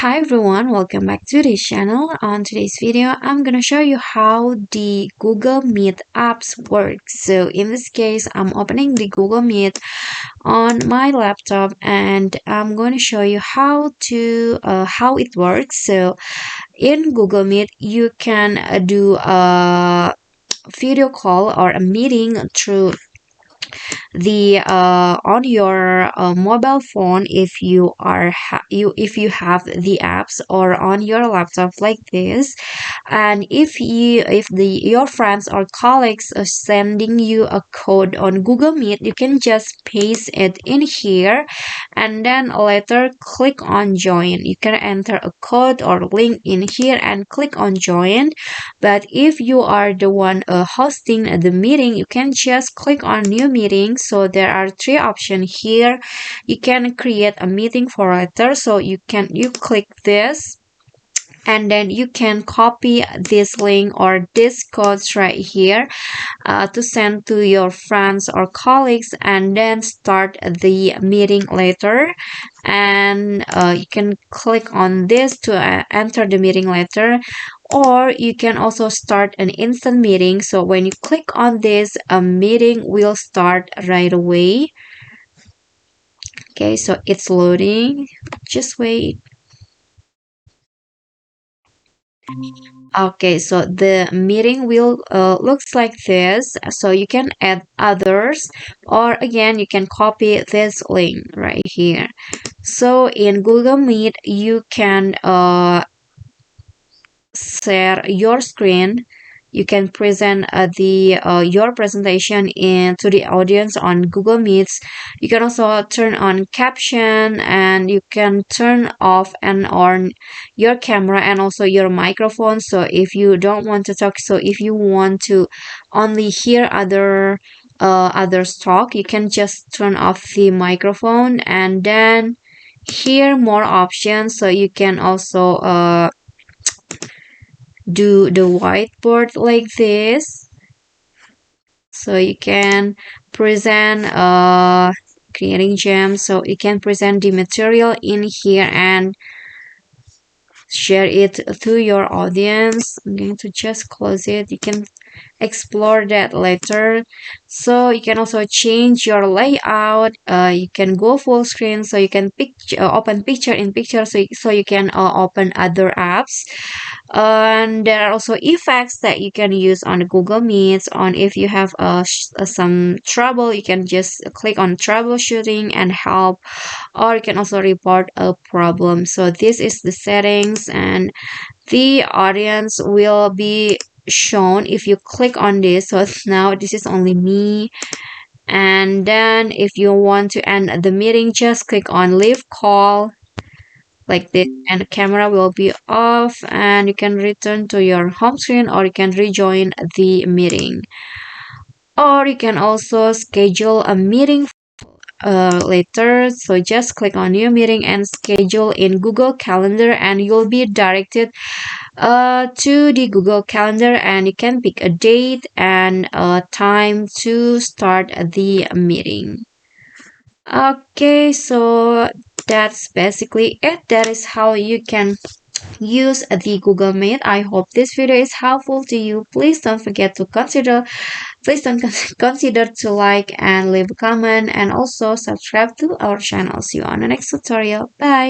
Hi everyone, welcome back to this channel. On today's video, I'm gonna show you how the Google Meet apps work. So in this case, I'm opening the Google Meet on my laptop and I'm going to show you how it works. So in Google Meet, you can do a video call or a meeting through the on your mobile phone if you have the apps, or on your laptop like this. And if your friends or colleagues are sending you a code on Google Meet, you can just paste it in here and then later click on join. You can enter a code or link in here and click on join. But if you are the one hosting the meeting, you can just click on new meeting. So there are three options here. You can create a meeting for later, so you click this, and then you can copy this link or this codes right here to send to your friends or colleagues, and then start the meeting later. And you can click on this to enter the meeting later, or you can also start an instant meeting. So when you click on this, a meeting will start right away. Okay, so it's loading, just wait. Okay, so the meeting will looks like this. So you can add others, or again you can copy this link right here. So in Google Meet, you can share your screen. You can present the your presentation to the audience on Google Meets. You can also turn on caption, and you can turn off and on your camera and also your microphone. So if you don't want to talk, so if you want to only hear others talk, you can just turn off the microphone and then hear more options. So you can also do the whiteboard like this. So you can present creating gems. So you can present the material in here and share it to your audience. I'm going to just close it. You can explore that later. So you can also change your layout. You can go full screen, so you can open picture in picture, so you can open other apps. And there are also effects that you can use on the Google Meets. On if you have some trouble, you can just click on troubleshooting and help, or you can also report a problem. So this is the settings, and the audience will be shown if you click on this. So now this is only me. And then if you want to end the meeting, just click on leave call like this, and the camera will be off, and you can return to your home screen, or you can rejoin the meeting, or you can also schedule a meeting later. So just click on new meeting and schedule in Google Calendar, and you'll be directed to the Google Calendar, and you can pick a date and a time to start the meeting. Okay, so that's basically it. That is how you can use the Google Meet. I hope this video is helpful to you. Please don't forget to consider to like and leave a comment, and also subscribe to our channel. See you on the next tutorial. Bye.